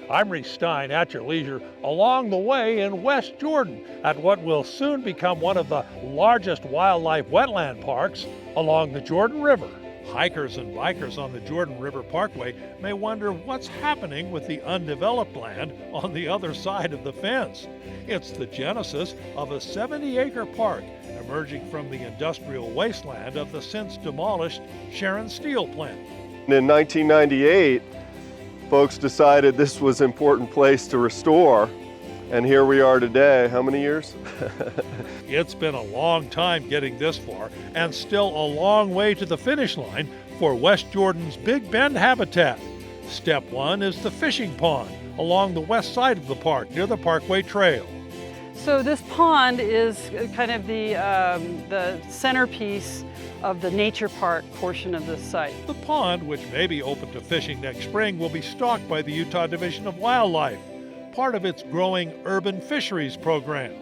I'm Reece Stein at your leisure along the way in West Jordan at what will soon become one of the largest wildlife wetland parks along the Jordan River. Hikers and bikers on the Jordan River Parkway may wonder what's happening with the undeveloped land on the other side of the fence. It's the genesis of a 70-acre park emerging from the industrial wasteland of the since demolished Sharon Steel plant. In 1998, folks decided this was an important place to restore, and here we are today. How many years? It's been a long time getting this far, and still a long way to the finish line for West Jordan's Big Bend habitat. Step one is the fishing pond along the west side of the park near the Parkway Trail. So this pond is kind of the centerpiece of the nature park portion of this site. The pond, which may be open to fishing next spring, will be stocked by the Utah Division of Wildlife, part of its growing urban fisheries program.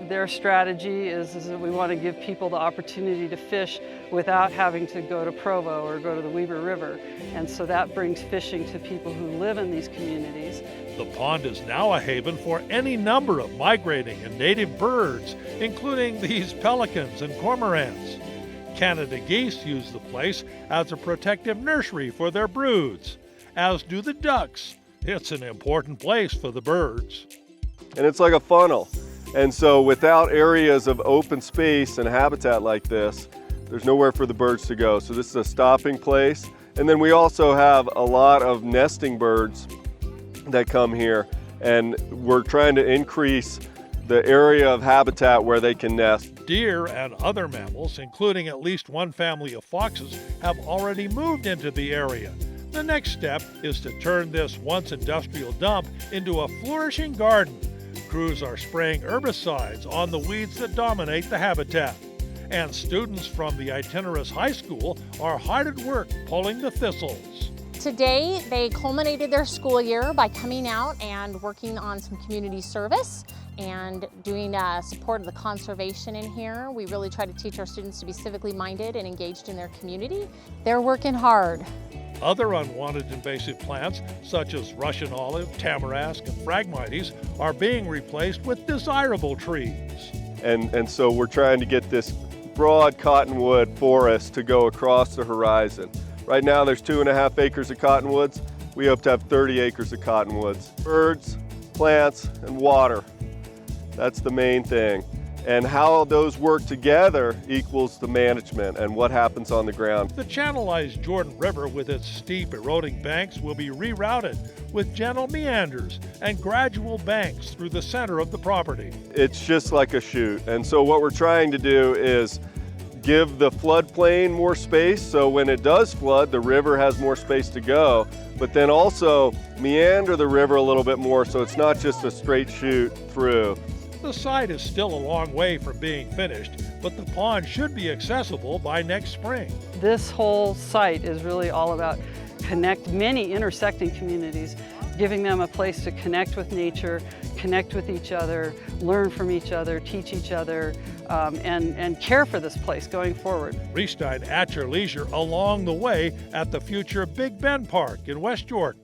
Their strategy is that we want to give people the opportunity to fish without having to go to Provo or go to the Weber River. And so that brings fishing to people who live in these communities. The pond is now a haven for any number of migrating and native birds, including these pelicans and cormorants. Canada geese use the place as a protective nursery for their broods, as do the ducks. It's an important place for the birds. And it's like a funnel. And so without areas of open space and habitat like this, there's nowhere for the birds to go. So this is a stopping place. And then we also have a lot of nesting birds that come here, and we're trying to increase the area of habitat where they can nest. Deer and other mammals, including at least one family of foxes, have already moved into the area. The next step is to turn this once industrial dump into a flourishing garden. Crews are spraying herbicides on the weeds that dominate the habitat. And students from the itinerary high school are hard at work pulling the thistles. Today, they culminated their school year by coming out and working on some community service and doing support of the conservation in here. We really try to teach our students to be civically minded and engaged in their community. They're working hard. Other unwanted invasive plants, such as Russian olive, tamarask, and phragmites, are being replaced with desirable trees. And so we're trying to get this broad cottonwood forest to go across the horizon. Right now there's 2.5 acres of cottonwoods. We hope to have 30 acres of cottonwoods. Birds, plants, and water. That's the main thing. And how those work together equals the management and what happens on the ground. The channelized Jordan River with its steep eroding banks will be rerouted with gentle meanders and gradual banks through the center of the property. It's just like a chute. And so what we're trying to do is give the floodplain more space, so when it does flood, the river has more space to go, but then also meander the river a little bit more so it's not just a straight chute through. The site is still a long way from being finished, but the pond should be accessible by next spring. This whole site is really all about connect many intersecting communities, giving them a place to connect with nature, connect with each other, learn from each other, teach each other, and care for this place going forward. Reece Stein at your leisure along the way at the future Big Bend Park in West Jordan.